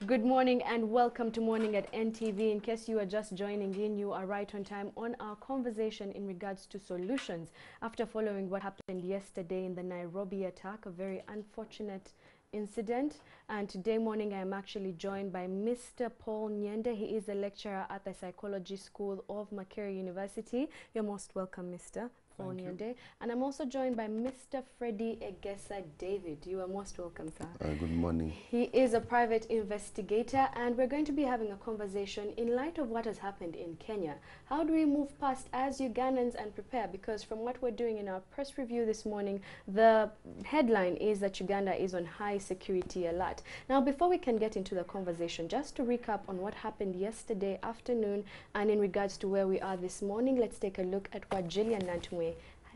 Good morning and welcome to Morning at NTV. In case you are just joining in, you are right on time on our conversation in regards to solutions after following what happened yesterday in the Nairobi attack, a very unfortunate incident. And today morning I am actually joined by Mr. Paul Nyende. He is a lecturer at the Psychology School of Makerere University. You're most welcome, Mr. Paul Nyende. And I'm also joined by Mr. Freddie Egesa David. You are most welcome, sir. Good morning. He is a private investigator, and we're going to be having a conversation in light of what has happened in Kenya. How do we move past as Ugandans and prepare? Because from what we're doing in our press review this morning, the headline is that Uganda is on high security alert. Now, before we can get into the conversation, just to recap on what happened yesterday afternoon and in regards to where we are this morning, let's take a look at what Jillian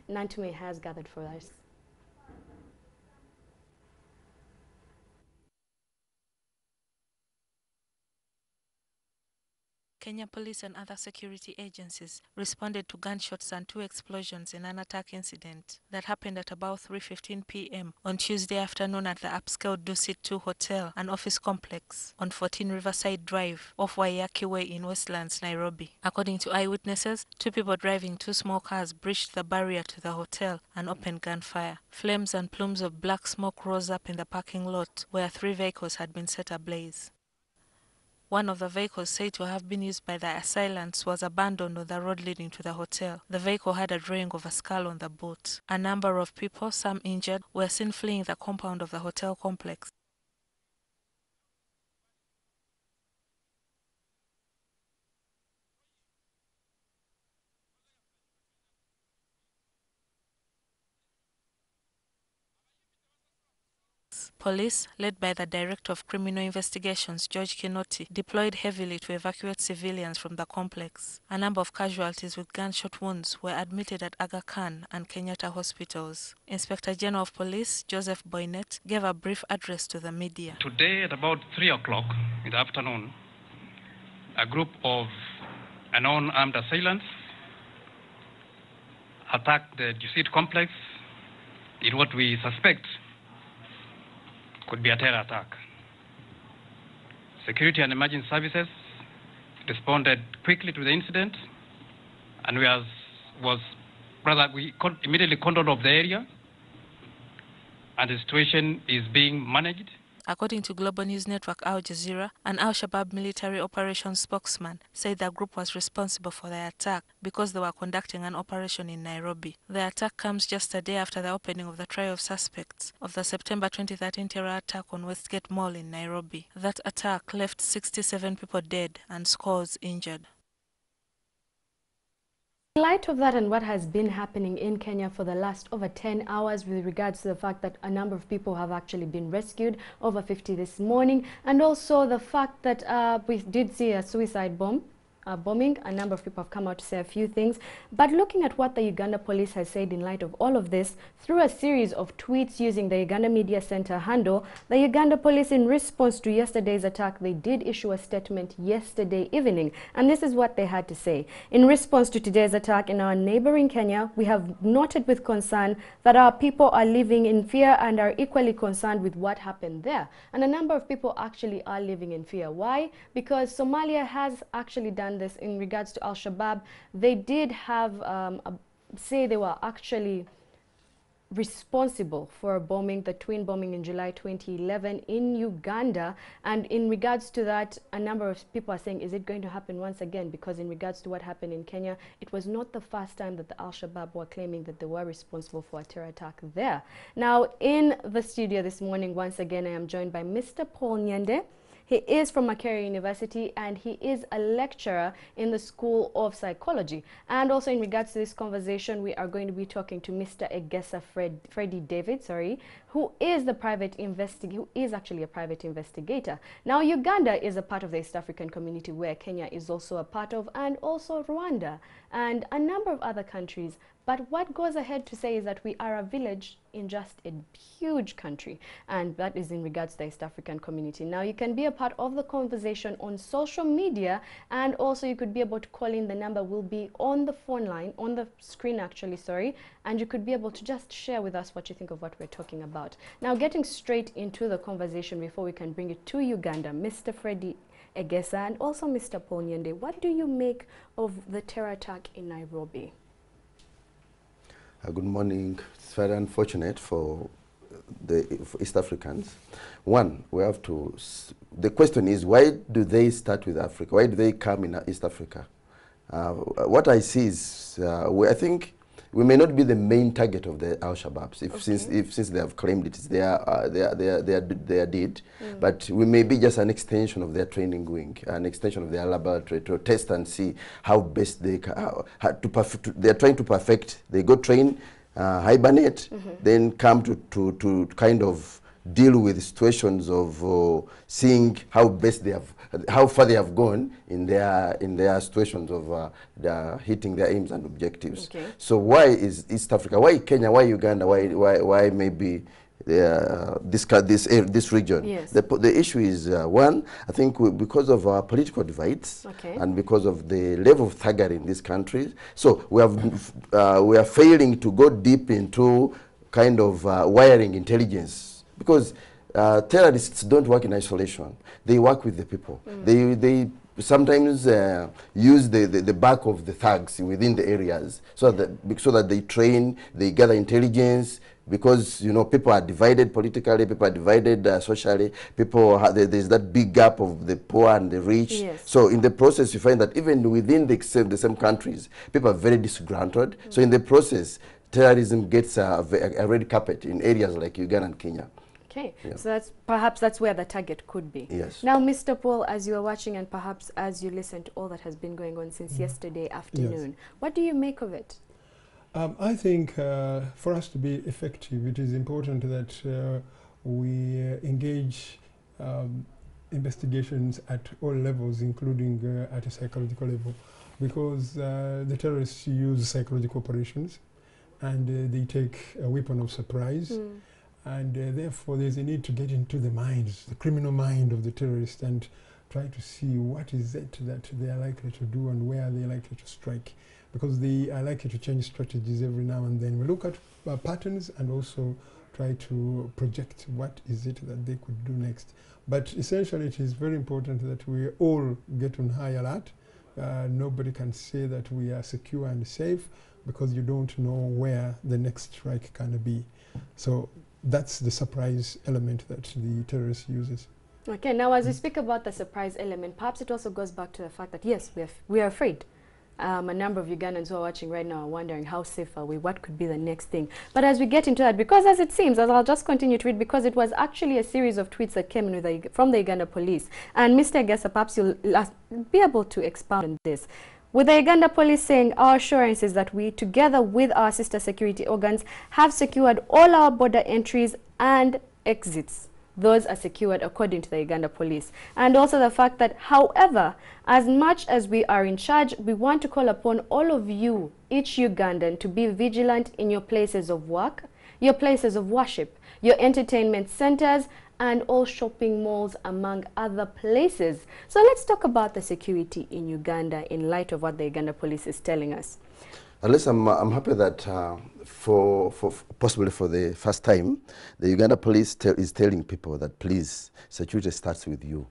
Nantume has gathered for us. Kenya police and other security agencies responded to gunshots and 2 explosions in an attack incident that happened at about 3:15 p.m. on Tuesday afternoon at the upscale Dusit 2 Hotel and Office Complex on 14 Riverside Drive off Waiyaki Way in Westlands, Nairobi. According to eyewitnesses, 2 people driving 2 small cars breached the barrier to the hotel and opened gunfire. Flames and plumes of black smoke rose up in the parking lot where 3 vehicles had been set ablaze. One of the vehicles said to have been used by the assailants was abandoned on the road leading to the hotel. The vehicle had a drawing of a skull on the boot. A number of people, some injured, were seen fleeing the compound of the hotel complex. Police, led by the Director of Criminal Investigations, George Kinoti, deployed heavily to evacuate civilians from the complex. A number of casualties with gunshot wounds were admitted at Aga Khan and Kenyatta hospitals. Inspector General of Police, Joseph Boynet, gave a brief address to the media. Today at about 3 o'clock in the afternoon, a group of unknown armed assailants attacked the Dusit complex in what we suspect could be a terror attack. Security and emergency services responded quickly to the incident, and we immediately cordoned off the area, and the situation is being managed. According to Global News Network Al Jazeera, an Al-Shabaab military operations spokesman said the group was responsible for the attack because they were conducting an operation in Nairobi. The attack comes just a day after the opening of the trial of suspects of the September 2013 terror attack on Westgate Mall in Nairobi. That attack left 67 people dead and scores injured. In light of that and what has been happening in Kenya for the last over 10 hours with regards to the fact that a number of people have actually been rescued, over 50 this morning, and also the fact that we did see a suicide bombing. A number of people have come out to say a few things. But looking at what the Uganda police has said in light of all of this, through a series of tweets using the Uganda Media Center handle, the Uganda police, in response to yesterday's attack, they did issue a statement yesterday evening. And this is what they had to say. In response to today's attack in our neighboring Kenya, we have noted with concern that our people are living in fear and are equally concerned with what happened there. And a number of people actually are living in fear. Why? Because Somalia has actually done this in regards to Al-Shabaab. They did have say they were actually responsible for bombing, the twin bombing in July 2011 in Uganda. And in regards to that, a number of people are saying, is it going to happen once again? Because in regards to what happened in Kenya, it was not the first time that the Al-Shabaab were claiming that they were responsible for a terror attack there. Now, in the studio this morning, once again, I am joined by Mr. Paul Nyende. He is from Makerere University and he is a lecturer in the School of Psychology. And also in regards to this conversation, we are going to be talking to Mr. Egesa Freddie David, who is actually a private investigator. Now, Uganda is a part of the East African community where Kenya is also a part of, and also Rwanda and a number of other countries. But what goes ahead to say is that we are a village in just a huge country, and that is in regards to the East African community. Now, you can be a part of the conversation on social media, and also you could be able to call in. The number will be on the phone line, on the screen actually, sorry, and you could be able to just share with us what you think of what we're talking about. Now, getting straight into the conversation before we can bring it to Uganda, Mr. Freddie Egesa and also Mr. Paul Nyende, what do you make of the terror attack in Nairobi? Good morning. It's very unfortunate for for East Africans. One, we have to, the question is, why do they start with Africa? Why do they come in East Africa? What I see is, I think we may not be the main target of the Al-Shabaabs, since they have claimed it is their deed, but we may be just an extension of their training wing, an extension of their laboratory to test and see how best they can, they are trying to perfect. They go train, hibernate, then come to kind of deal with situations of seeing how best they have, how far they have gone in their situations of hitting their aims and objectives. Okay. So why is East Africa? Why Kenya? Why Uganda? Why maybe this region? Yes. The issue is one, I think because of our political divides, and because of the level of thuggery in these countries. So we are failing to go deep into kind of wiring intelligence, because terrorists don't work in isolation. They work with the people. They sometimes use the back of the thugs within the areas, so that they train, they gather intelligence, because people are divided politically, people are divided socially, there's that big gap of the poor and the rich. Yes. So in the process you find that even within the same countries, people are very disgruntled. So in the process, terrorism gets a red carpet in areas like Uganda and Kenya. Okay, yeah. So perhaps that's where the target could be. Yes. Now, Mr. Paul, as you are watching and perhaps as you listen to all that has been going on since yesterday afternoon, what do you make of it? I think for us to be effective, it is important that we engage investigations at all levels, including at a psychological level, because the terrorists use psychological operations, and they take a weapon of surprise. And therefore, there's a need to get into the minds, the criminal mind of the terrorist, and try to see what is it that they are likely to do and where they are likely to strike. Because they are likely to change strategies every now and then. We look at patterns and also try to project what is it that they could do next. But essentially, it is very important that we all get on high alert. Nobody can say that we are secure and safe, because you don't know where the next strike can be. So that's the surprise element that the terrorist uses. Okay, now as we speak about the surprise element, perhaps it also goes back to the fact that yes, we are afraid. A number of Ugandans who are watching right now are wondering how safe are we, what could be the next thing. But as we get into that, because as it seems, as I'll just continue to read, because it was actually a series of tweets that came in from the Uganda police. And Mr. Egesa, perhaps you'll be able to expound on this. With the Uganda police saying, our assurance is that we, together with our sister security organs, have secured all our border entries and exits. Those are secured according to the Uganda police. And also the fact that, however, as much as we are in charge, we want to call upon all of you, each Ugandan, to be vigilant in your places of work, your places of worship, your entertainment centers, and all shopping malls, among other places. So let's talk about the security in Uganda in light of what the Uganda police is telling us. Unless I'm happy that possibly for the first time, the Uganda police is telling people that please, security starts with you.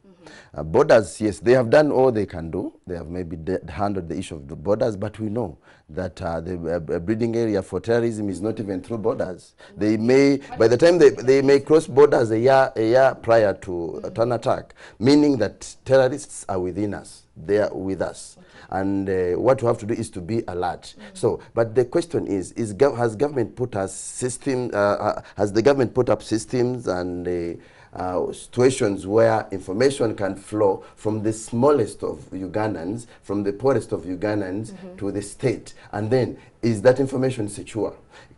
Borders, yes, they have done all they can do. They have maybe handled the issue of the borders, but we know that the breeding area for terrorism is not even through borders. They may, by the time they may cross borders a year prior to an attack, meaning that terrorists are within us. They are with us. And what we have to do is to be alert. So, but the question is has government put us system? Has the government put up systems and situations where information can flow from the smallest of Ugandans, from the poorest of Ugandans to the state? And then, is that information secure?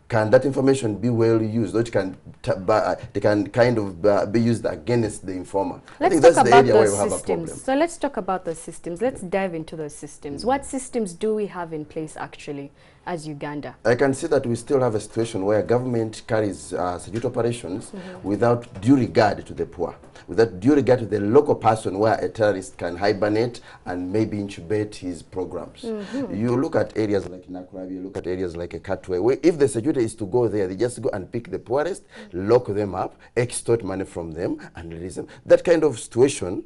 Can that information be well used, or they can kind of be used against the informer? I think that's the area where we have a problem. So let's talk about those systems. Let's dive into those systems. What systems do we have in place actually as Uganda? I can see that we still have a situation where government carries security operations without due regard to the poor, without due regard to the local person where a terrorist can hibernate and maybe incubate his programs. You look at areas like Nakurabi, you look at areas like Katwe, where if the security is to go there, they just go and pick the poorest, lock them up, extort money from them, and release them. That kind of situation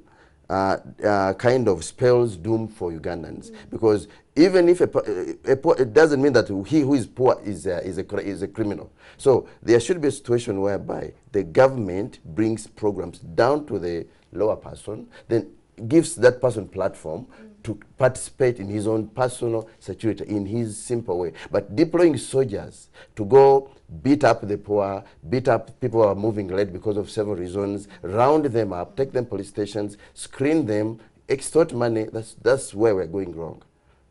kind of spells doom for Ugandans, because even if it doesn't mean that he who is poor is a criminal. So there should be a situation whereby the government brings programs down to the lower person, then gives that person platform to participate in his own personal security in his simple way. But deploying soldiers to go beat up the poor, beat up people who are moving late because of several reasons, round them up, take them police stations, screen them, extort money, that's where we're going wrong.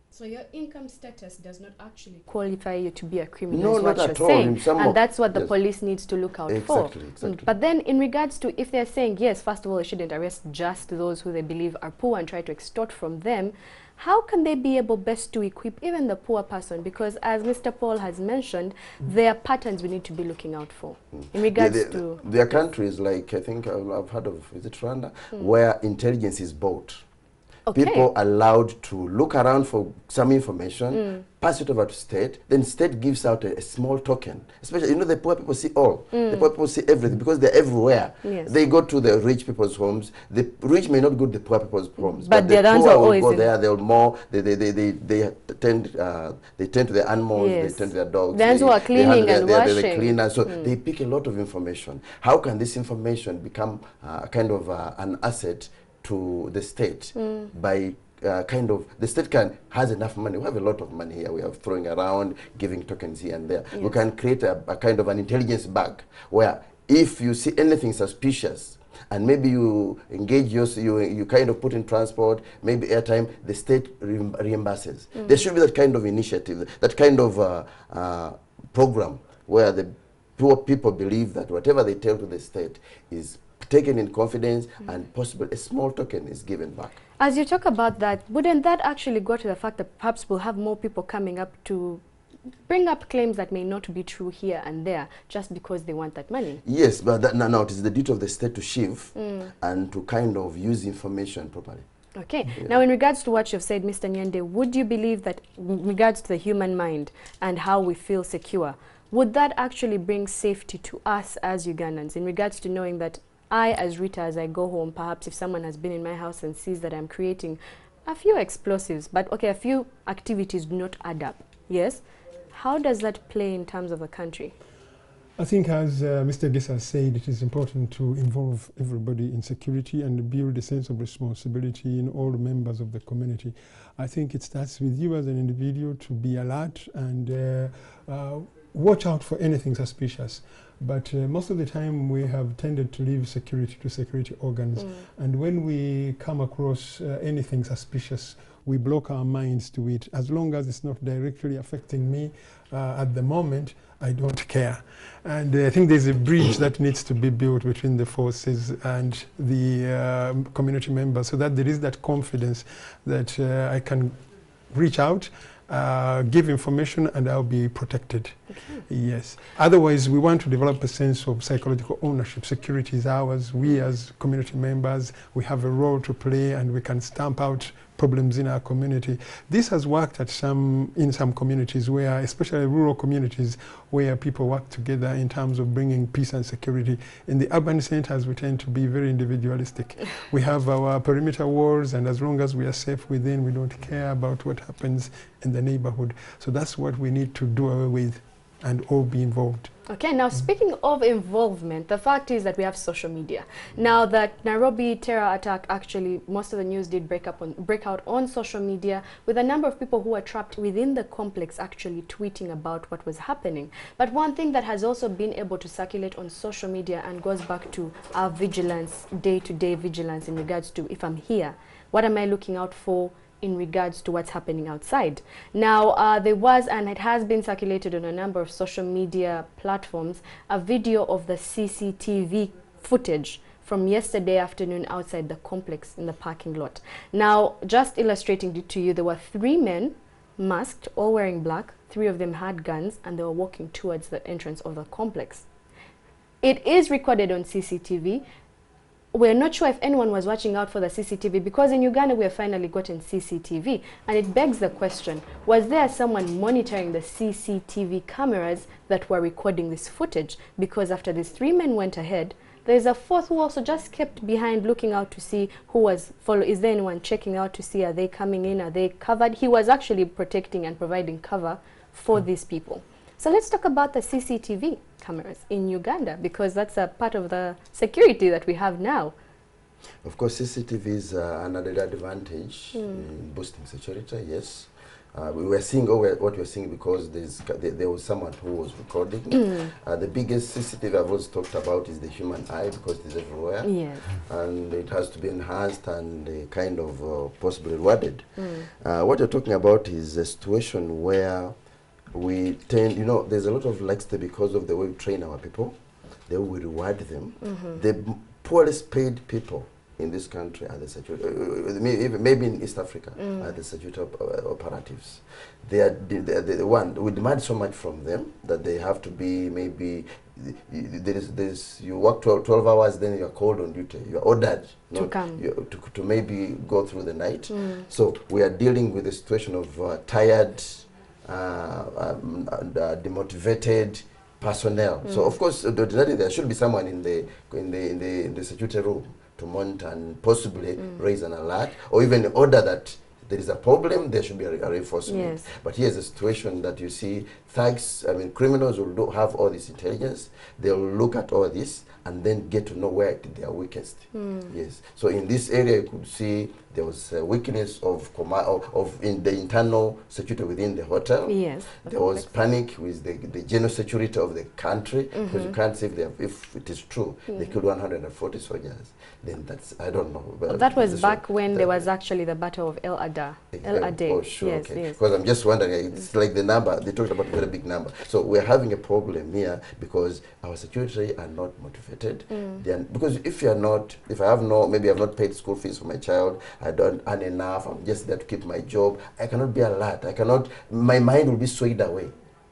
So your income status does not actually qualify you to be a criminal, no, is what not you're saying. And that's what the police needs to look out for. Exactly. But then in regards to, if they're saying, yes, first of all, they shouldn't arrest just those who they believe are poor and try to extort from them, how can they be able best to equip even the poor person? Because as Mr. Paul has mentioned, there are patterns we need to be looking out for in regards to... There are countries like, I think I've heard of, is it Rwanda, where intelligence is bought. Okay. People allowed to look around for some information, pass it over to state, then state gives out a small token. Especially, you know, the poor people see all. The poor people see everything because they're everywhere. Yes. They go to the rich people's homes. The rich may not go to the poor people's homes, but the the poor always will go there. They'll more. They tend to their animals. Yes. They tend to their dogs. The ones who are cleaning and washing. The cleaners. So they pick a lot of information. How can this information become kind of an asset to the state by kind of, the state has enough money. We have a lot of money here. We are throwing around, giving tokens here and there. Yes. We can create a kind of an intelligence bag where if you see anything suspicious and maybe you engage you kind of put in transport, maybe airtime, the state reimburses. There should be that kind of initiative, that kind of program where the poor people believe that whatever they tell to the state is taken in confidence and possible a small token is given back. As you talk about that, wouldn't that actually go to the fact that perhaps we'll have more people coming up to bring up claims that may not be true here and there just because they want that money? Yes, but now it is the duty of the state to shift and to kind of use information properly. Okay. Yeah. Now, in regards to what you've said, Mr. Nyende, would you believe that in regards to the human mind and how we feel secure, would that actually bring safety to us as Ugandans in regards to knowing that I, as Rita, as I go home, perhaps if someone has been in my house and sees that I'm creating a few explosives, but okay, a few activities do not add up, yes? How does that play in terms of the country? I think, as Mr. Gesa said, it is important to involve everybody in security and build a sense of responsibility in all members of the community. I think it starts with you as an individual to be alert and watch out for anything suspicious. But most of the time we have tended to leave security to security organs. And when we come across anything suspicious, we block our minds to it. As long as it's not directly affecting me at the moment, I don't care. And I think there's a bridge that needs to be built between the forces and the community members so that there is that confidence that I can reach out, give information, and I'll be protected. Okay. Yes. Otherwise, we want to develop a sense of psychological ownership. Security is ours. We as community members, we have a role to play, and we can stamp out problems in our community. This has worked at in some communities where, especially rural communities, where people work together in terms of bringing peace and security. In the urban centers, we tend to be very individualistic. We have our perimeter walls, and as long as we are safe within, we don't care about what happens in the neighborhood. So that's what we need to do away with and all be involved. Okay, now speaking of involvement, the fact is that we have social media. Now that Nairobi terror attack, actually most of the news did break out on social media, with a number of people who were trapped within the complex actually tweeting about what was happening. But one thing that has also been able to circulate on social media and goes back to our vigilance, day-to-day vigilance in regards to if I'm here, what am I looking out for in regards to what's happening outside. Now, there was, and it has been circulated on a number of social media platforms, a video of the CCTV footage from yesterday afternoon outside the complex in the parking lot. Now, just illustrating it to you, there were 3 men masked, all wearing black. 3 of them had guns, and they were walking towards the entrance of the complex. It is recorded on CCTV. We're not sure if anyone was watching out for the CCTV, because in Uganda we have finally gotten CCTV, and it begs the question, was there someone monitoring the CCTV cameras that were recording this footage? Because after these 3 men went ahead, there's a 4th who also just kept behind, looking out to see who was following. Is there anyone checking out to see, are they coming in, are they covered? He was actually protecting and providing cover for these people. So let's talk about the CCTV cameras in Uganda, because that's a part of the security that we have now. Of course, CCTV is another advantage in boosting security, yes. We were seeing what we're seeing because there was someone who was recording. The biggest CCTV I've always talked about is the human eye, because it is everywhere. Yes. And it has to be enhanced and kind of possibly rewarded. What you're talking about is a situation where we tend, you know, there's a lot of laxity because of the way we train our people. They will reward them. The poorest paid people in this country are the security, maybe in East Africa, are the security operatives. They are the one, we demand so much from them that they have to be, maybe, you work 12 hours, then you are called on duty. You are ordered to come. To maybe go through the night. So we are dealing with a situation of tired, demotivated personnel. So of course, there should be someone in the security room to monitor and possibly raise an alert, or even order that there is a problem, there should be a reinforcement. Yes. But here's a situation that you see thugs, I mean criminals will have all this intelligence, they'll look at all this and then get to know where they are weakest. Yes. So in this area you could see there was a weakness of in the internal security within the hotel. Yes. There was panic with the general security of the country, because you can't say if it is true they killed 140 soldiers. Then that's, I don't know. Well, that was back when there was actually the Battle of El Ada. Oh, sure, yes, okay. yes. Because I'm just wondering, it's like the number, they talked about a very big number. So we're having a problem here because our security are not motivated. Because if I have maybe I've not paid school fees for my child, I don't earn enough, I'm just there to keep my job, I cannot be alert, my mind will be swayed away.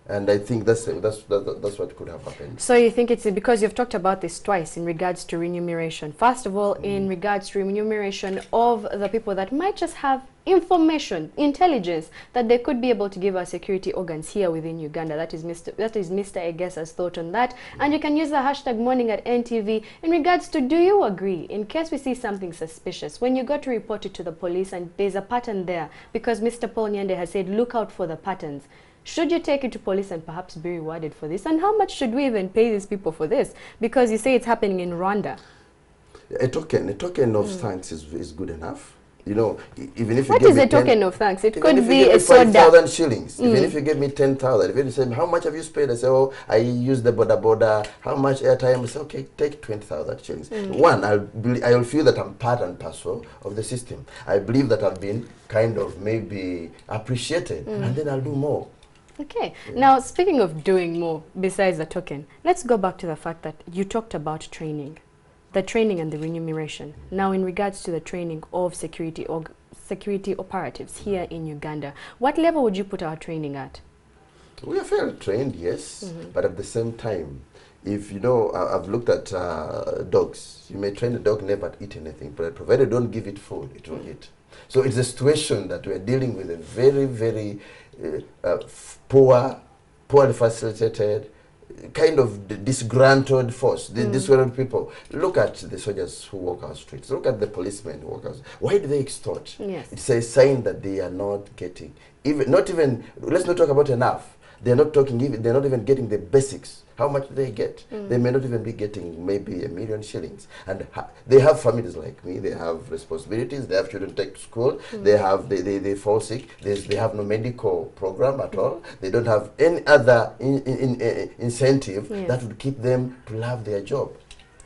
And I think that's what could have happened. So you think it's because you've talked about this twice in regards to remuneration. First of all, in regards to remuneration of the people that might just have information, intelligence, that they could be able to give our security organs here within Uganda. That is Mr. Egesa's thought on that. And you can use the hashtag morning at NTV in regards to, do you agree, in case we see something suspicious, when you go to report it to the police and there's a pattern there, because Mr. Paul Nyande has said, look out for the patterns. Should you take it to police and perhaps be rewarded for this? And how much should we even pay these people for this? Because you say it's happening in Rwanda. A token of thanks is good enough. You know, even if you what give is me a token of thanks? It could if be you give a me soda. 5,000 shillings. Even if you give me 10,000, if you say, how much have you spent? I say, oh, I use the boda. How much airtime? I say, okay, take 20,000 shillings. One, I will feel that I'm part and parcel of the system. I believe that I've been kind of maybe appreciated, and then I'll do more. Okay. Now, speaking of doing more besides the token, let's go back to the fact that you talked about training. The training and the remuneration. Now, in regards to the training of security operatives here in Uganda, what level would you put our training at? We are fairly trained, yes, but at the same time, if you know, I've looked at dogs. You may train a dog never to eat anything, but provided don't give it food, it will eat. So it's a situation that we're dealing with a very, very poorly facilitated, kind of disgruntled force, disgruntled people. Look at the soldiers who walk our streets. Look at the policemen who walk our streets. Why do they extort? Yes. It's a sign that they are not getting, let's not talk about enough. They're not even getting the basics. How much do they get? They may not even be getting maybe 1 million shillings. And they have families like me. They have responsibilities. They have children to take to school. They fall sick. They have no medical program at all. They don't have any other incentive that would keep them to love their job.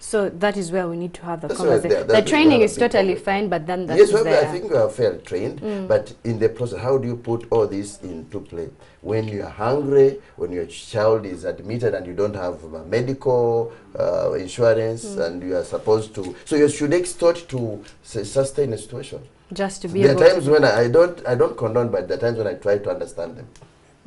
So that is where we need to have the That's why conversation. The training is totally fine, but then that's yes, well, I think we are fairly trained, but in the process, how do you put all this into play? When you are hungry, when your child is admitted and you don't have medical insurance, and you are supposed to, so you should extort to sustain a situation. Just to be there able are times to when I don't condone, but there are times when I try to understand them.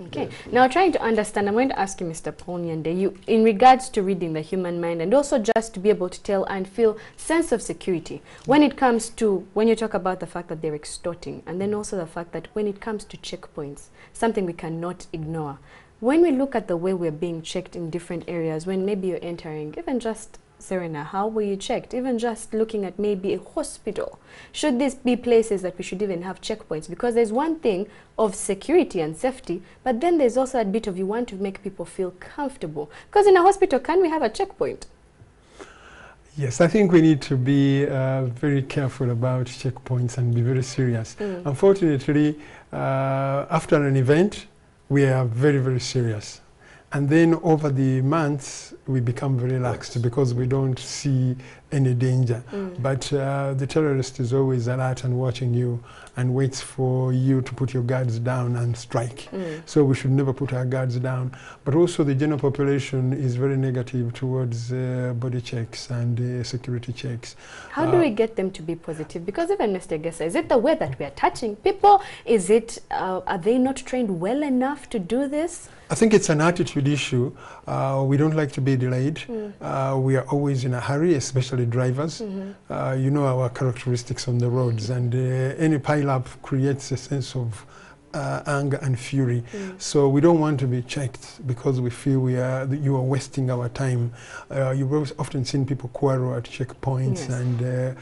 Okay. Now, trying to understand, I'm going to ask you, Mr. Paul Nyande, in regards to reading the human mind and also just to be able to tell and feel sense of security when it comes to, when you talk about the fact that they're extorting, and then also the fact that when it comes to checkpoints, something we cannot ignore. When we look at the way we're being checked in different areas, when maybe you're entering, even just Serena, how were you checked? Even just looking at maybe a hospital. Should these be places that we should even have checkpoints? Because there's one thing of security and safety, but then there's also a bit of you want to make people feel comfortable. Because in a hospital, can we have a checkpoint? Yes, I think we need to be very careful about checkpoints and be very serious. Unfortunately, after an event, we are very, very serious. And then over the months, we become very lax because we don't see any danger. But the terrorist is always alert and watching you and waits for you to put your guards down and strike. So we should never put our guards down. But also the general population is very negative towards body checks and security checks. How do we get them to be positive? Because even Mr. Gesa, is it the way that we are touching people? Is it, are they not trained well enough to do this? I think it's an attitude issue. We don't like to be delayed. We are always in a hurry, especially drivers. You know our characteristics on the roads, and any pile-up creates a sense of anger and fury. So we don't want to be checked because we feel you are wasting our time. You've often seen people quarrel at checkpoints and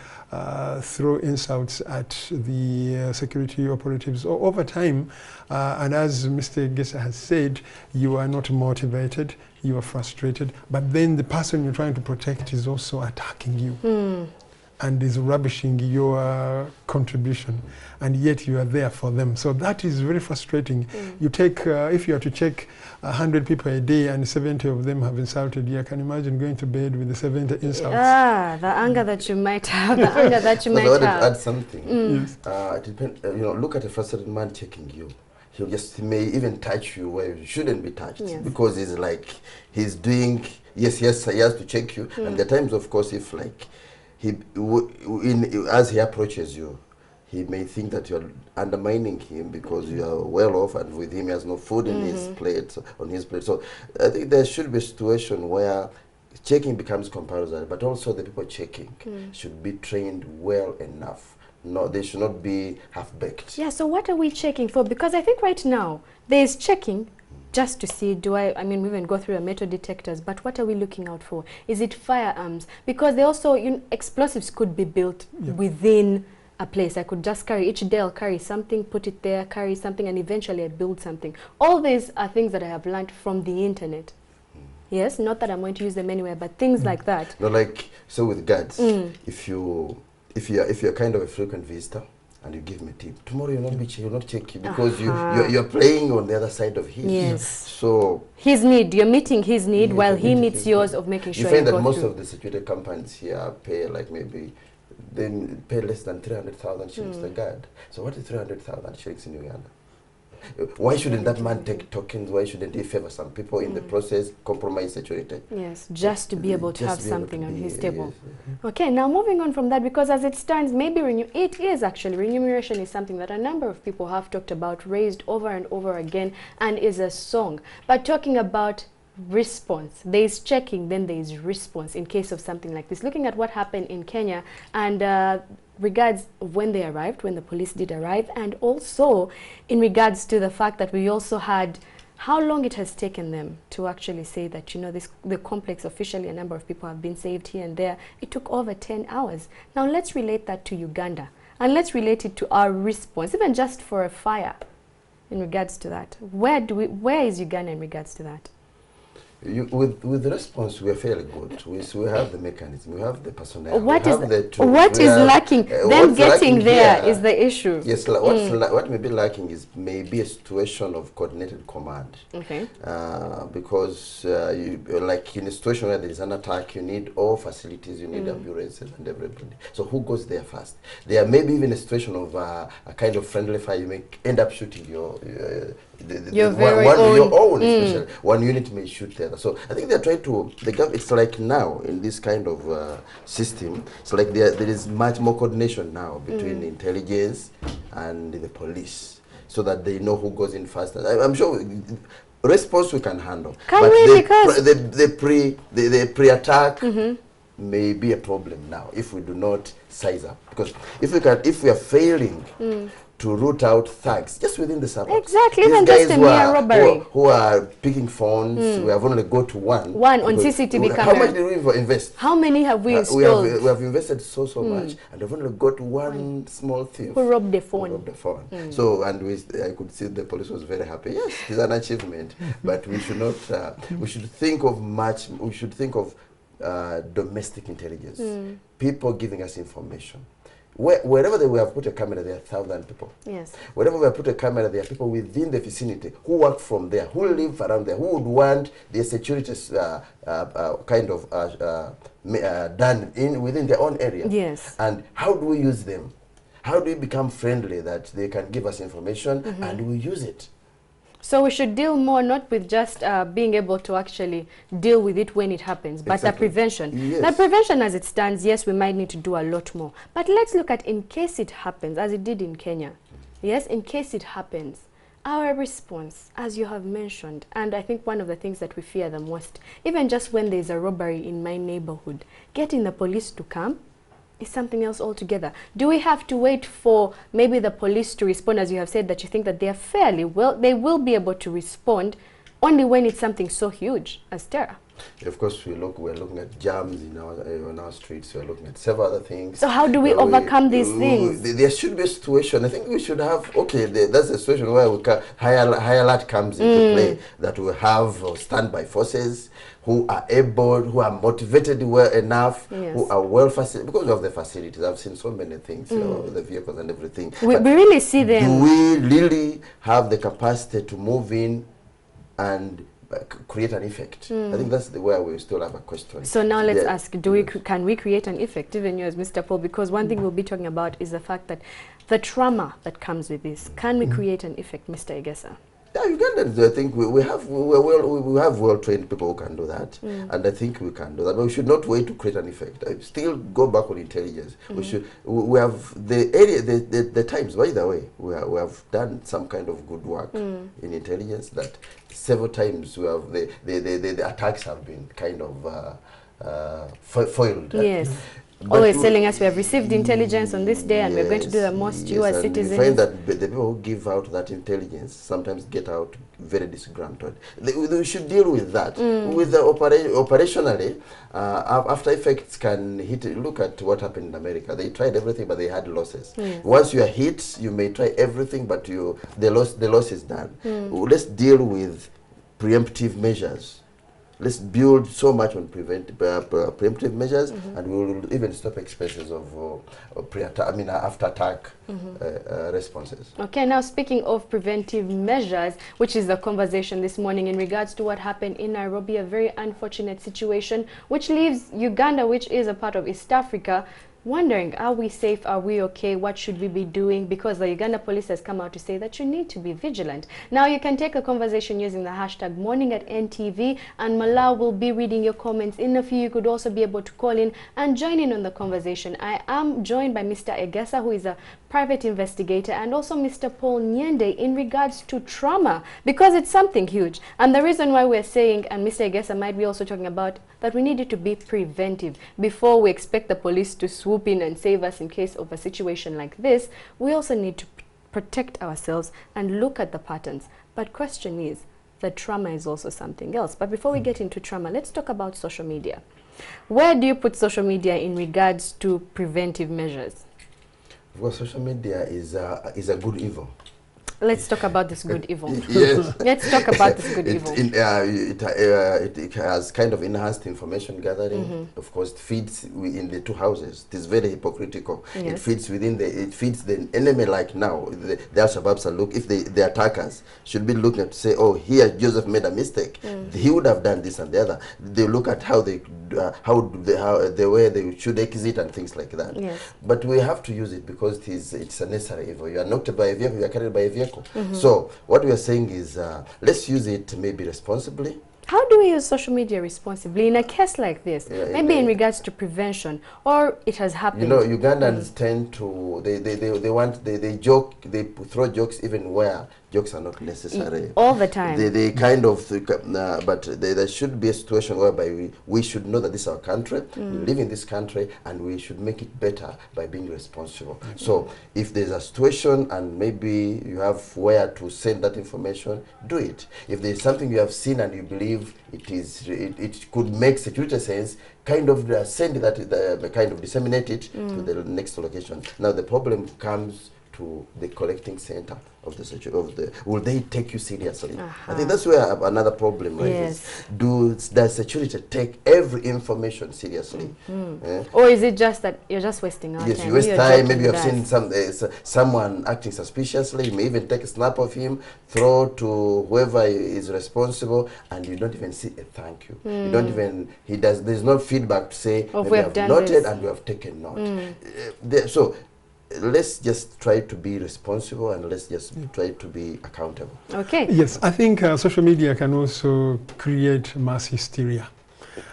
throw insults at the security operatives over time. And as Mr. Gesa has said, you are not motivated, you are frustrated, but then the person you're trying to protect is also attacking you. And is rubbishing your contribution, and yet you are there for them. So that is very frustrating. You take, if you are to check 100 people a day and 70 of them have insulted you, I can imagine going to bed with the 70 insults. The anger that you might have, the anger that you might have. I wanted to add something. Yes. It depends, you know, look at a frustrated man checking you. He may even touch you where you shouldn't be touched, because he's like, he's doing, yes, he has to check you. And there are times, of course, if like, as he approaches you, he may think that you're undermining him because you are well off, and with him he has no food in his plate, on his plate. So I think there should be a situation where checking becomes compulsory, but also the people checking should be trained well enough. No, they should not be half-baked. Yeah, so what are we checking for? Because I think right now there is checking just to see, I mean, we even go through a metal detectors, but what are we looking out for? Is it firearms? Because they also, explosives could be built within a place. I could just carry, each day I'll carry something, put it there, carry something, and eventually I build something. All these are things that I have learned from the internet. Yes, not that I'm going to use them anywhere, but things like that. No, like, so with guards, if you're kind of a frequent visitor, and you give me a tip, tomorrow you'll not check you because you're playing on the other side of his. Yes. So his need, you're meeting his need while he meets yours of making sure you find that most of the security companies here pay like maybe they pay less than 300,000 shillings to guard. So what is 300,000 shillings in Uganda? Why shouldn't that man take tokens? Why shouldn't he favor some people in the process, compromise security? Yes, just to be able to have something on his table. Okay, now moving on from that, because as it stands, maybe remuneration is something that a number of people have talked about, raised over and over again, and is a song. But talking about response, there is checking, then there is response in case of something like this. Looking at what happened in Kenya and regards when they arrived, when the police did arrive, and also in regards to the fact that we also had how long it has taken them to actually say that, the complex, officially a number of people have been saved here and there. It took over 10 hours. Now let's relate that to Uganda, and let's relate it to our response, even just for a fire in regards to that. Where is Uganda in regards to that? With the response, we are fairly good. We have the mechanism, we have the personnel, What we is have the tools. what is lacking? Them getting there is the issue. Yes, what may be lacking is maybe a situation of coordinated command. Okay. Because like in a situation where there is an attack, you need all facilities, you need ambulances and everybody. So who goes there first? There may be even a situation of a kind of friendly fire. You may end up shooting your own, especially one unit may shoot the other. So I think they're trying to. It's like now in this kind of system, it's like there is much more coordination now between intelligence and the police, so that they know who goes in first. I'm sure response we can handle. But the pre-attack may be a problem now if we do not size up, because if we are failing to root out thugs just within the suburbs. Exactly, even just a mere robbery. Who are picking phones, we have only got one. One on CCTV camera. How much did we invest? How many have we installed? We have invested so much, and we've only got one small thief. Who robbed the phone. Who robbed the phone. So, and I could see the police was very happy. Yes, it's an achievement, but we should not, we should think of domestic intelligence. People giving us information. Wherever we have put a camera, there are 1,000 people. Yes. Wherever we have put a camera, there are people within the vicinity who work from there, who live around there, who would want their security done within their own area. Yes. And how do we use them? How do we become friendly that they can give us information and we use it? So we should deal more not with just being able to actually deal with it when it happens, but the prevention. Yes. The prevention as it stands, yes, we might need to do a lot more. But let's look at in case it happens, as it did in Kenya. Yes, in case it happens, our response, as you have mentioned, and I think one of the things that we fear the most, even just when there's a robbery in my neighborhood, getting the police to come is something else altogether. Do we have to wait for maybe the police to respond, as you have said that you think that they are fairly well, they will be able to respond only when it's something so huge as terror? Of course, we're looking at jams on our streets. We're looking at several other things. So how do we overcome these things? There should be a situation. I think we should have. Okay, that's a situation where high alert comes into play. That we have standby forces who are able, who are motivated well enough, who are well facilitated because of the facilities. I've seen so many things, the vehicles and everything. We really see them. Do we really have the capacity to move in and create an effect? I think that's where we still have a question. So now let's ask, can we create an effect, even you as Mr. Paul? Because one thing we'll be talking about is the fact that the trauma that comes with this. Can we create an effect, Mr. Egesa? Yeah, Ugandans, I think we have well-trained people who can do that, and I think we can do that. But we should not wait to create an effect. I still go back on intelligence. We have the times. By the way, we have done some kind of good work in intelligence. That several times we have the attacks have been kind of foiled. Yes. Always telling us we have received intelligence on this day and we're going to do the most, you as citizens. We find that the people who give out that intelligence sometimes get out very disgruntled. We should deal with that. With the operationally, after effects can hit. Look at what happened in America. They tried everything, but they had losses. Once you are hit, you may try everything, but the loss is done. Let's deal with preemptive measures. Let's build so much on preemptive measures, and we will even stop expenses of after attack responses. Okay, now speaking of preventive measures, which is the conversation this morning in regards to what happened in Nairobi, a very unfortunate situation, which leaves Uganda, which is a part of East Africa, wondering, are we safe? Are we okay? What should we be doing? Because the Uganda police has come out to say that you need to be vigilant. Now you can take a conversation using the hashtag morning@NTV, and Malau will be reading your comments. In a few, you could also be able to call in and join in on the conversation. I am joined by Mr. Egesa, who is a private investigator, and also Mr. Paul Nyende in regards to trauma, because it's something huge. And the reason why we're saying, and Mr. Egesa might be also talking about, that we needed to be preventive before we expect the police to swoop in and save us in case of a situation like this. We also need to protect ourselves and look at the patterns. But question is, the trauma is also something else. But before we get into trauma, let's talk about social media. Where do you put social media in regards to preventive measures? Well, social media is a good evil. Let's talk about this good evil. Yes. Let's talk about this good evil. It has kind of enhanced information gathering. Of course, it feeds in the two houses. It is very hypocritical. Yes. It feeds within it feeds the enemy. Like now, the Al-Shabaabs are if the attackers should be looking at say, oh, here Joseph made a mistake. He would have done this and the other. They look at how the way they should exit and things like that. Yes. But we have to use it because it's a necessary evil. You are knocked by a vehicle, you are carried by a vehicle. So what we are saying is let's use it maybe responsibly. How do we use social media responsibly in a case like this? Maybe in regards to prevention, or it has happened. You know, Ugandans tend to they joke, they throw jokes even where jokes are not necessary. All the time. They kind of, but there should be a situation whereby we should know that this is our country, we live in this country, and we should make it better by being responsible. So if there's a situation and maybe you have where to send that information, do it. If there's something you have seen and you believe it could make security sense, kind of send that, kind of disseminate it to the next location. Now the problem comes to the collecting center of the will they take you seriously? I think that's where another problem rises. Does security take every information seriously? Or is it just that you're just wasting our time? Yes, you waste time. Maybe you have seen someone acting suspiciously. You may even take a snap of him, throw to whoever is responsible, and you don't even see a thank you. You don't even, there's no feedback to say, we have noted this. and we have taken note. So let's just try to be responsible and let's just try to be accountable. Okay. Yes, I think social media can also create mass hysteria.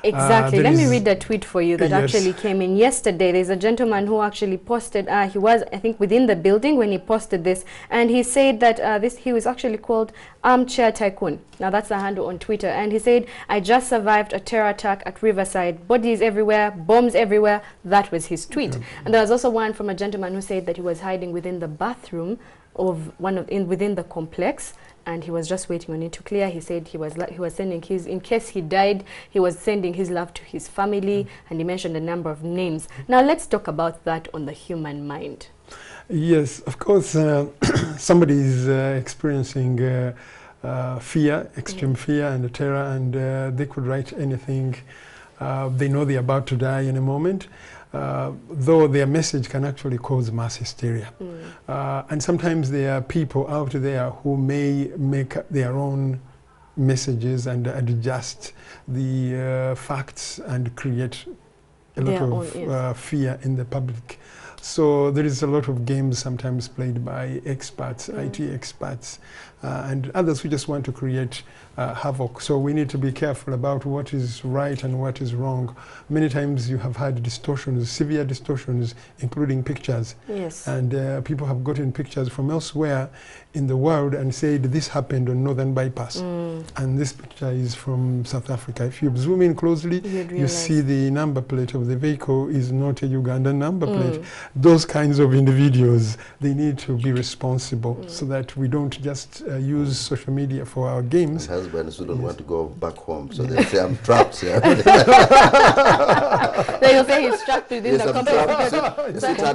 Exactly. Let me read a tweet for you that actually came in yesterday. There's a gentleman who actually posted, he was, I think, within the building when he posted this, and he said that he was actually called Armchair Tycoon. Now that's the handle on Twitter, and he said, I just survived a terror attack at Riverside, bodies everywhere, bombs everywhere. That was his tweet. And there was also one from a gentleman who said that he was hiding within the bathroom of within the complex, and he was just waiting on it to clear. He said he was sending his, in case he died, he was sending his love to his family, and he mentioned a number of names. Now let's talk about that on the human mind. Yes, of course, somebody is experiencing fear, extreme fear and terror, and they could write anything. They know they're about to die in a moment. Though their message can actually cause mass hysteria. And sometimes there are people out there who may make their own messages and adjust the facts and create a lot of fear in the public. So there is a lot of games sometimes played by experts, IT experts, and others who just want to create havoc. So we need to be careful about what is right and what is wrong. Many times you have had distortions, severe distortions, including pictures. Yes. And people have gotten pictures from elsewhere in the world and said this happened on Northern Bypass. And this picture is from South Africa. If you zoom in closely, you see the number plate of the vehicle is not a Ugandan number plate. Those kinds of individuals, they need to be responsible so that we don't just use social media for our games. Husbands who don't want to go back home, so they say, I'm trapped. They'll say he's trapped within the company.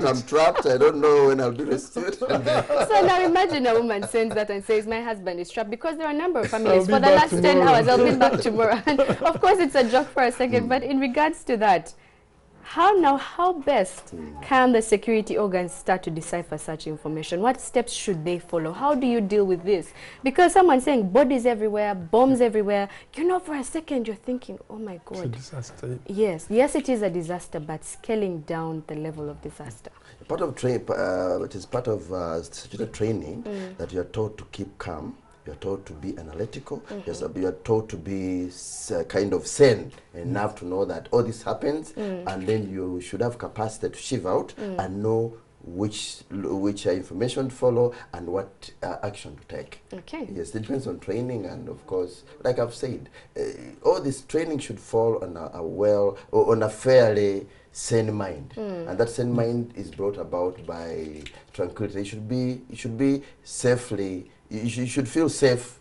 I'm trapped, I don't know when I'll be rescued. So now imagine a woman sends that and says, my husband is trapped, because there are a number of families. For the last 10 hours, I'll be back tomorrow. And of course, it's a joke for a second, but in regards to that, how best can the security organs start to decipher such information? What steps should they follow? How do you deal with this? Because someone's saying bodies everywhere, bombs everywhere, you know, for a second you're thinking, oh my God. It's a disaster. Yes, it is a disaster, but scaling down the level of disaster. Part of it is part of security training that you are taught to keep calm. You're taught to be analytical. You're taught to be kind of sane enough to know that all this happens, and then you should have capacity to shift out and know which information to follow and what action to take. Okay. Yes, it depends on training, and of course, like I've said, all this training should fall on a fairly sane mind, and that sane mind is brought about by tranquility. It should be safely. You should feel safe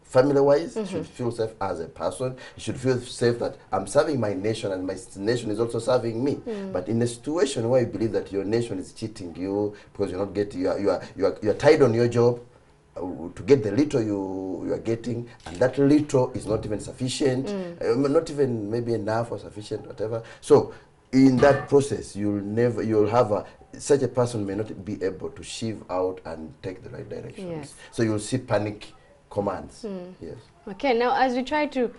family-wise. You should feel safe as a person. You should feel safe that I'm serving my nation and my nation is also serving me. But in a situation where you believe that your nation is cheating you because you're not getting, you are tied on your job, to get the little you are getting, and that little is not even sufficient, not even maybe enough or sufficient, whatever. So in that process, you'll have such a person may not be able to shift out and take the right directions. Yes. So you'll see panic commands. Yes. Okay, now as we try to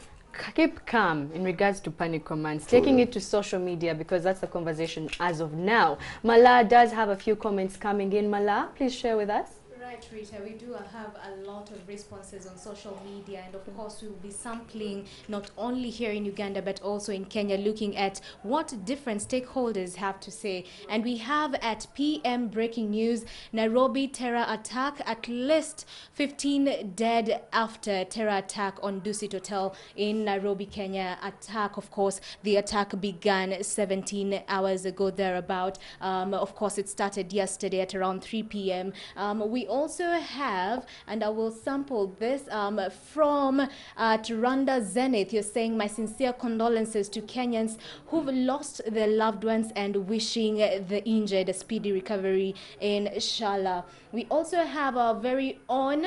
keep calm in regards to panic commands, taking it to social media, because that's the conversation as of now. Mala does have a few comments coming in. Mala, please share with us. Right, Rita, we do have a lot of responses on social media, and of course we will be sampling not only here in Uganda but also in Kenya, looking at what different stakeholders have to say. And we have at PM breaking news, Nairobi terror attack, at least 15 dead after terror attack on Dusit Hotel in Nairobi, Kenya. Attack, of course, the attack began 17 hours ago thereabout. Of course, it started yesterday at around 3 p.m. We also have, and I will sample this from Rwanda Zenith. You're saying, my sincere condolences to Kenyans who've lost their loved ones and wishing the injured a speedy recovery, inshallah. We also have our very own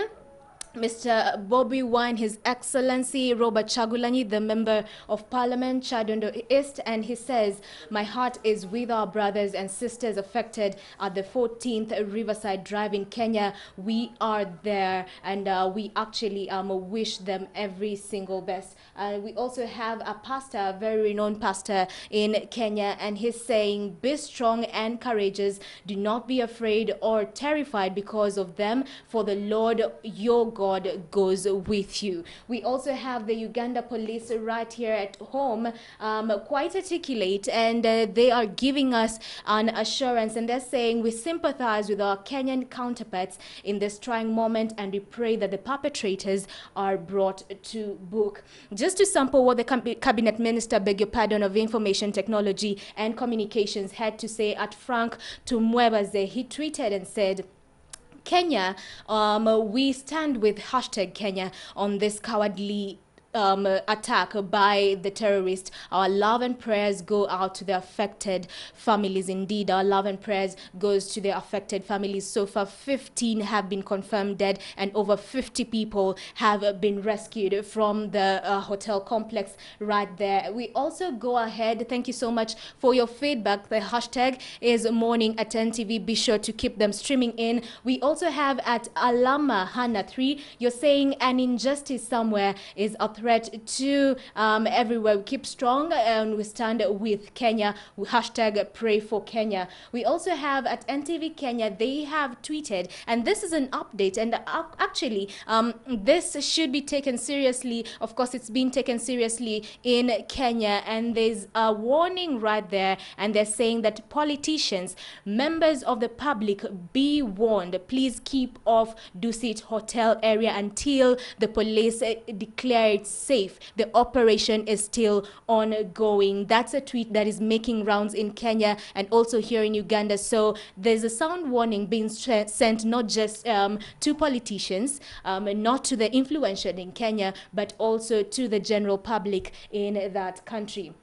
Mr. Bobby Wine, His Excellency Robert Chagulanyi, the Member of Parliament, Chadondo East, and he says, my heart is with our brothers and sisters affected at the 14th Riverside Drive in Kenya. We are there, and we actually wish them every single best. We also have a pastor, a very renowned pastor in Kenya, and he's saying, be strong and courageous. Do not be afraid or terrified because of them, for the Lord your God goes with you. We also have the Uganda police right here at home, quite articulate, and they are giving us an assurance, and they're saying, we sympathize with our Kenyan counterparts in this trying moment, and we pray that the perpetrators are brought to book. Just to sample what the cabinet minister, beg your pardon, of information technology and communications had to say at Frank Tumwebaze, he tweeted and said, Kenya, we stand with hashtag Kenya on this cowardly attack by the terrorists. Our love and prayers go out to the affected families. Indeed, our love and prayers goes to the affected families. So far, 15 have been confirmed dead, and over 50 people have been rescued from the hotel complex right there. We also go ahead. Thank you so much for your feedback. The hashtag is morning@10TV. Be sure to keep them streaming in. We also have at Alama Hana 3. You're saying an injustice somewhere is a threat to everywhere. We keep strong and we stand with Kenya. Hashtag pray for Kenya. We also have at NTV Kenya, they have tweeted, and this is an update, and actually this should be taken seriously. Of course, it's been taken seriously in Kenya, and there's a warning right there, and they're saying that politicians, members of the public, be warned. Please keep off Dusit Hotel area until the police declare it safe. The operation is still ongoing. That's a tweet that is making rounds in Kenya and also here in Uganda. So there's a sound warning being sent not just to politicians, not to the influential in Kenya, but also to the general public in that country.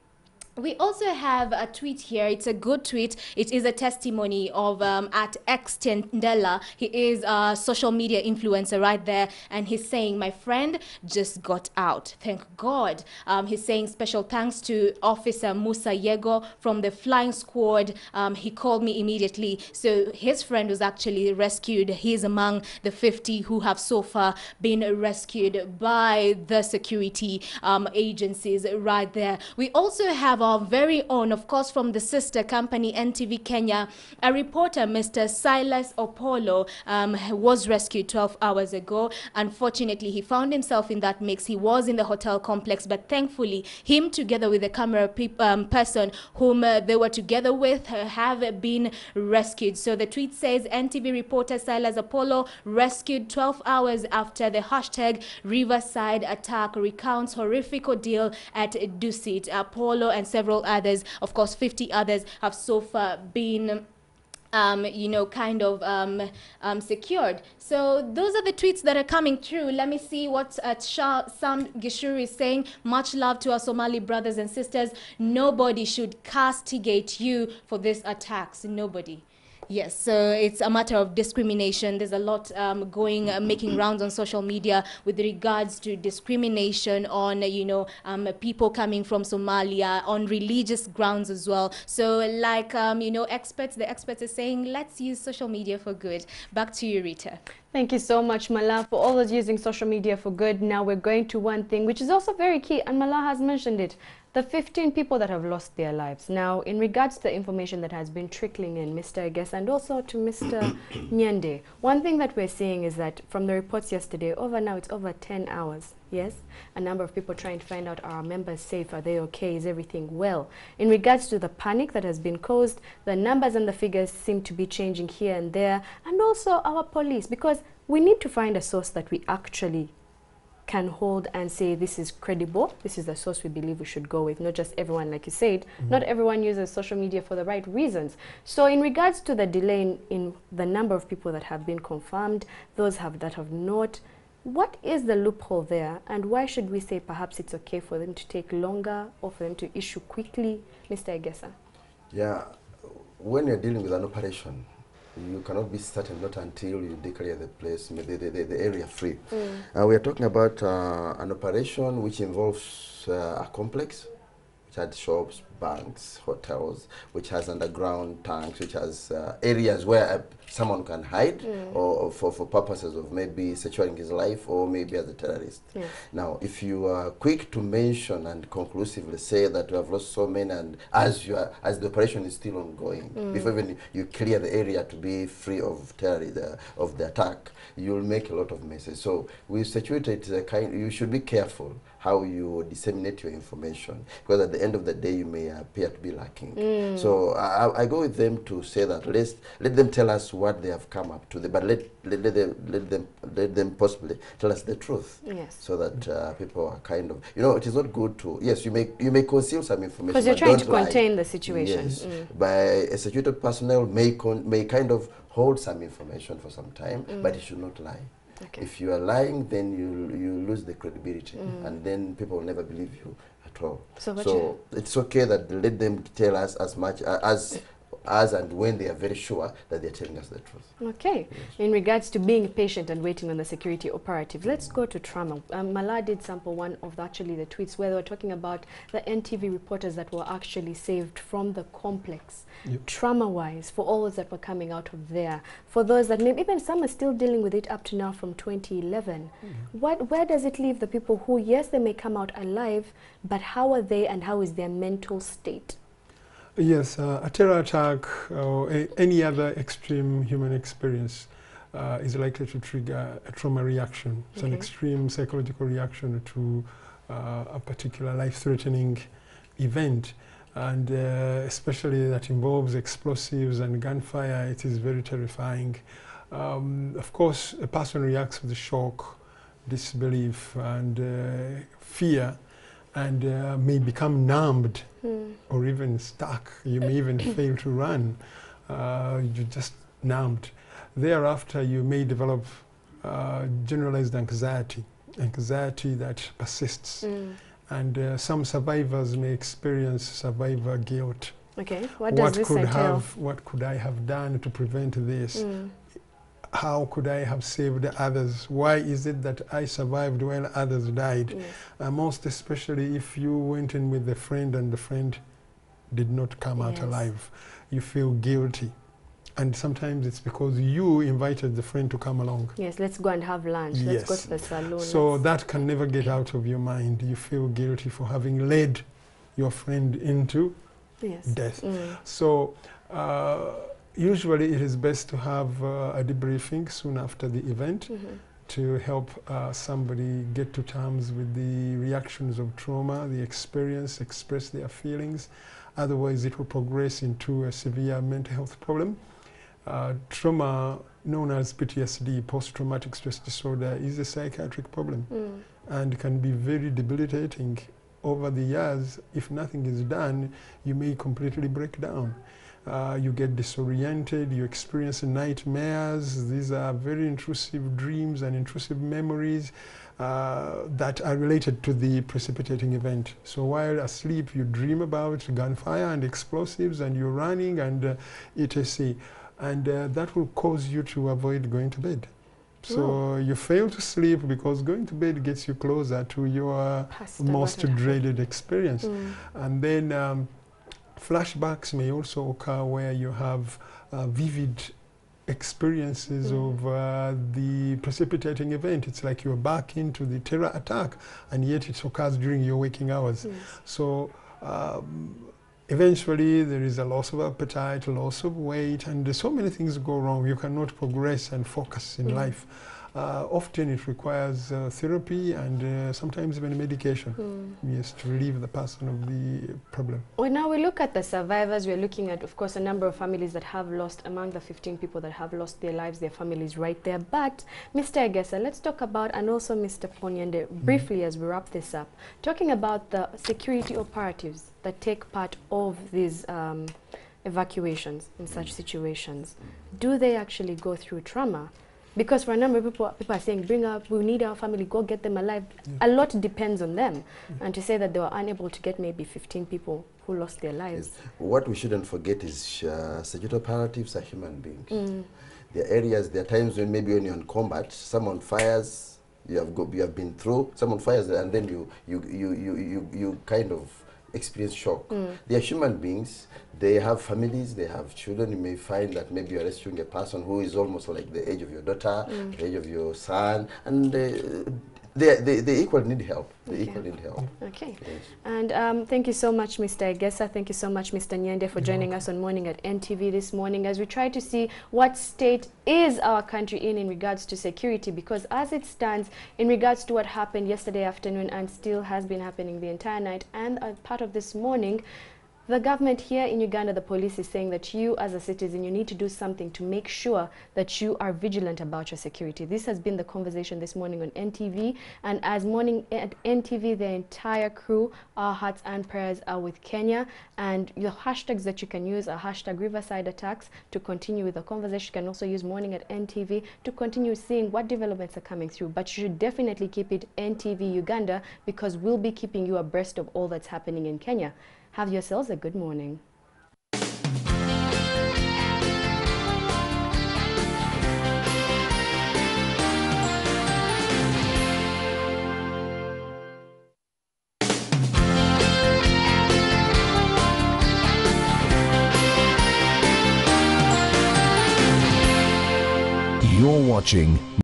We also have a tweet here. It's a good tweet. It is a testimony of at X Tendela. He is a social media influencer right there, and he's saying, my friend just got out. Thank God. He's saying special thanks to Officer Musa Yego from the flying squad. He called me immediately. So his friend was actually rescued. He's among the 50 who have so far been rescued by the security agencies right there. We also have our very own, of course, from the sister company NTV Kenya, a reporter, Mr. Silas Opolo, was rescued 12 hours ago. Unfortunately, he found himself in that mix. He was in the hotel complex, but thankfully, him together with the camera person whom they were together with have been rescued. So the tweet says, NTV reporter Silas Apollo rescued 12 hours after the hashtag Riverside attack, recounts horrific ordeal at Dusit. Apollo and several others, of course 50 others, have so far been secured. So those are the tweets that are coming through. Let me see what Sam Gishuru is saying. Much love to our Somali brothers and sisters. Nobody should castigate you for these attacks. Nobody. Yes, so it's a matter of discrimination. There's a lot making rounds on social media with regards to discrimination on, people coming from Somalia on religious grounds as well. So like, the experts are saying, let's use social media for good. Back to you, Rita. Thank you so much, Mala, for all those using social media for good. Now we're going to one thing which is also very key, and Mala has mentioned it. The 15 people that have lost their lives. Now, in regards to the information that has been trickling in, Mr. Guess, and also to Mr. Nyende, one thing that we're seeing is that from the reports yesterday, it's over 10 hours, yes? A number of people trying to find out, are our members safe? Are they okay? Is everything well? In regards to the panic that has been caused, the numbers and the figures seem to be changing here and there, and also our police, because we need to find a source that we actually can hold and say this is credible, this is the source we believe we should go with, not just everyone, like you said, not everyone uses social media for the right reasons. So in regards to the delay in the number of people that have been confirmed, those that have not, what is the loophole there, and why should we say perhaps it's okay for them to take longer or for them to issue quickly? Mr. Egesa. Yeah, when you're dealing with an operation, you cannot be certain, not until you declare the place, the area free. We are talking about an operation which involves a complex, which had shops, banks, hotels, which has underground tanks, which has areas where someone can hide or for purposes of maybe securing his life or maybe as a terrorist. Now, if you are quick to mention and conclusively say that we have lost so many, and as the operation is still ongoing, before even you clear the area to be free of terrorism, of the attack, you'll make a lot of messes. So we situated you should be careful how you disseminate your information, because at the end of the day you may appear to be lacking. So I go with them to say that let them tell us what they have come up to, but let them possibly tell us the truth. Yes. So that people are kind of, it is not good to, yes, you may conceal some information, because you're trying to contain the situation. Yes, by a security personnel may kind of hold some information for some time, but it should not lie. Okay. If you are lying, then you lose the credibility, and then people will never believe you at all. So it's okay that let them tell us as much as and when they are very sure that they're telling us the truth. Okay. Yes. In regards to being patient and waiting on the security operative, let's go to trauma. Mala did sample one of the tweets where they were talking about the NTV reporters that were actually saved from the complex. Trauma-wise, for all those that were coming out of there, for those that maybe even some are still dealing with it up to now from 2011, where does it leave the people who, yes, they may come out alive, but how are they and how is their mental state? Yes, a terror attack or any other extreme human experience is likely to trigger a trauma reaction. It's an extreme psychological reaction to a particular life-threatening event. And especially that involves explosives and gunfire, it is very terrifying. Of course, a person reacts with shock, disbelief, and fear, and may become numbed or even stuck. You may even fail to run. You're just numbed. Thereafter, you may develop generalized anxiety that persists. And some survivors may experience survivor guilt. Okay, what does this entail? What could I have done to prevent this? How could I have saved others? Why is it that I survived while others died? Most especially if you went in with a friend and the friend did not come out alive. You feel guilty. And sometimes it's because you invited the friend to come along. Yes, let's go and have lunch. Let's go to the salon. So that can never get out of your mind. You feel guilty for having led your friend into death. So usually it is best to have a debriefing soon after the event to help somebody get to terms with the reactions of trauma, the experience, express their feelings. Otherwise, it will progress into a severe mental health problem. Trauma, known as PTSD, post-traumatic stress disorder, is a psychiatric problem and can be very debilitating. Over the years, if nothing is done, you may completely break down. You get disoriented, you experience nightmares. These are very intrusive dreams and intrusive memories that are related to the precipitating event. So while asleep, you dream about gunfire and explosives and you're running and etc. and that will cause you to avoid going to bed. So you fail to sleep because going to bed gets you closer to your most dreaded experience. And then flashbacks may also occur where you have vivid experiences of the precipitating event. It's like you're back into the terror attack, and yet it occurs during your waking hours. So eventually there is a loss of appetite, loss of weight, and so many things go wrong. You cannot progress and focus in life. Often it requires therapy and sometimes even medication, yes, to relieve the person of the problem. Well, now we look at the survivors. We're looking at, of course, a number of families that have lost, among the 15 people that have lost their lives, their families right there. But, Mr. Egesa, let's talk about, and also Mr. Ponyende, briefly as we wrap this up, talking about the security operatives that take part of these evacuations in such situations. Do they actually go through trauma? Because for a number of people are saying, we need our family, go get them alive. A lot depends on them. And to say that they were unable to get maybe 15 people who lost their lives. What we shouldn't forget is security operatives are human beings. There are areas, there are times when maybe when you're in combat, someone fires, you have been through, someone fires, and then you kind of experience shock. They are human beings. They have families, they have children. You may find that maybe you're rescuing a person who is almost like the age of your daughter, the age of your son, and they equally need help. They equally need help. Okay. Yes. And thank you so much, Mr. Egesa. Thank you so much, Mr. Nyende, for joining us on Morning at NTV this morning as we try to see what state is our country in regards to security, because as it stands, in regards to what happened yesterday afternoon and still has been happening the entire night and part of this morning, the government here in Uganda, the police, is saying that you as a citizen, you need to do something to make sure that you are vigilant about your security. This has been the conversation this morning on NTV. And as Morning at NTV, the entire crew, our hearts and prayers are with Kenya. And your hashtags that you can use are hashtag Riverside Attacks to continue with the conversation. You can also use Morning at NTV to continue seeing what developments are coming through. But you should definitely keep it NTV Uganda, because we'll be keeping you abreast of all that's happening in Kenya. Have yourselves a good morning. You're watching